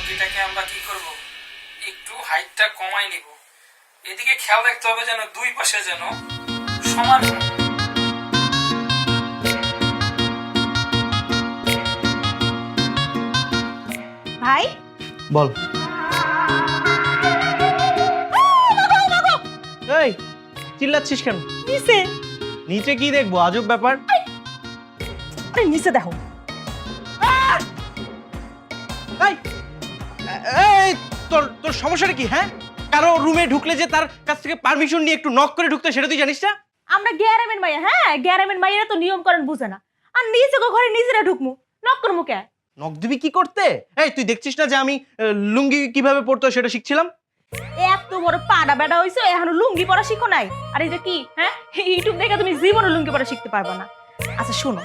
লুঙ্গিটাকে আমরা কি করব, একটু হাইটটা কমাই নিব। এদিকে খেয়াল রাখতে হবে যেন দুই পাশে যেন সমান হয়। ভাই বল। এই চিল্লাচ্ছিস কেন? নিচে, নিচে কি দেখবো? আজব ব্যাপার। আরে নিচে দেখো। এই এই তোর তোর সমস্যাটা কি? হ্যাঁ, কারো রুমে ঢুকলে যে তার কাছ থেকে পারমিশন নিয়ে একটু নক করে ঢুকতে, সেটা তুই জানিস না? আমরা গ্যারামের মাইয়া, হ্যাঁ গ্যারামের মাইয়ারা তো নিয়ম কানুন বুঝে না। আর নিজে ঘরে নিজেরা ঢুকমু, নক করমু কে? নক দিবি কি করতে? এই তুই দেখছিস না যে আমি লুঙ্গি কিভাবে পরতে হয় সেটা শিখছিলাম? এত বড় পাড়া বেড়া হইছো, এখনো লুঙ্গি পরা শিখো নাই? আর এই যে কি, হ্যাঁ ইউটিউব দেখে তুমি জীবনে লুঙ্গি পরা শিখতে পারবে না। আচ্ছা শোনো,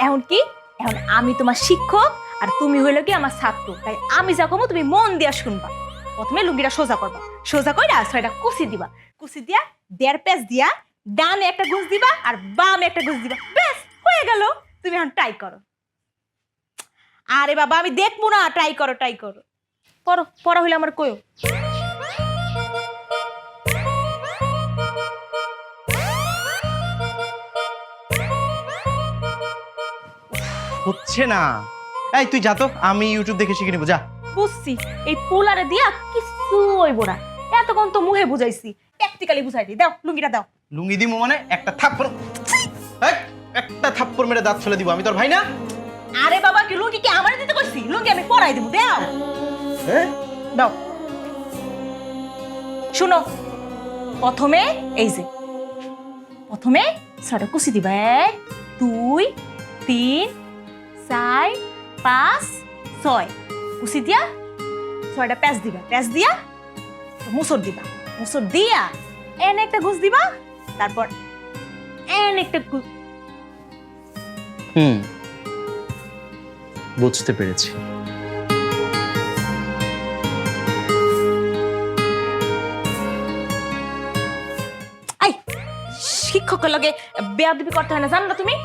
এখন কি, এখন আমি তোমার শিক্ষক আর তুমি হইলো কি আমার ছাত্র, তাই আমি যা কমো তুমি মন দিয়া শুনবা। প্রথমে লুঙ্গিটা সোজা করবা, সোজা কইরা ছয়টা কুচি দিবা, কুচি দিয়া 1.5 পেঁচ দিয়া ডানে একটা গুঁজ দিবা আর বামে একটা গুঁজ দিবা, ব্যাস হয়ে গেল। তুমি এখন ট্রাই করো। আরে বাবা আমি দেখবো না, ট্রাই করো ট্রাই করো। পড়ো পড়া হইলে আমার কইও। হচ্ছে না। এই তুই যা তো, আমি ইউটিউব দেখে শিখে নেবো, যা। বুঝছি, এই পোলারে দিয়া কিছু হইব না। এতক্ষণ তো মুহে বুঝাইছি, প্র্যাকটিক্যালি বুঝাই দিই। দাও লুঙ্গিটা দাও। লুঙ্গি দিমু মানে একটা থাপ্পড়, এই, একটা থাপ্পড় মেরে দাঁত ফেলে দিব। আমি তোর ভাই না? আরে বাবা কি লুঙ্গি কি আমারে দিতে কইছি? লুঙ্গি আমি পরাই দেব, দাও। হ্যাঁ, দাও। শুনো, প্রথমে এই যে প্রথমে ছয়টা কুচি দিবা। 1 2 3 4 5 6 কুচি দিয়া 6টা প্যাচ দিবা, প্যাচ দিয়া মুসর দিবা, মুসর দিয়া এনে একটা গুছ দিবা, তারপর এনে একটা বুঝতে পেরেছি। আই শিক্ষকের লগে বেয়াদবি করতে হয় না, জানো না তুমি?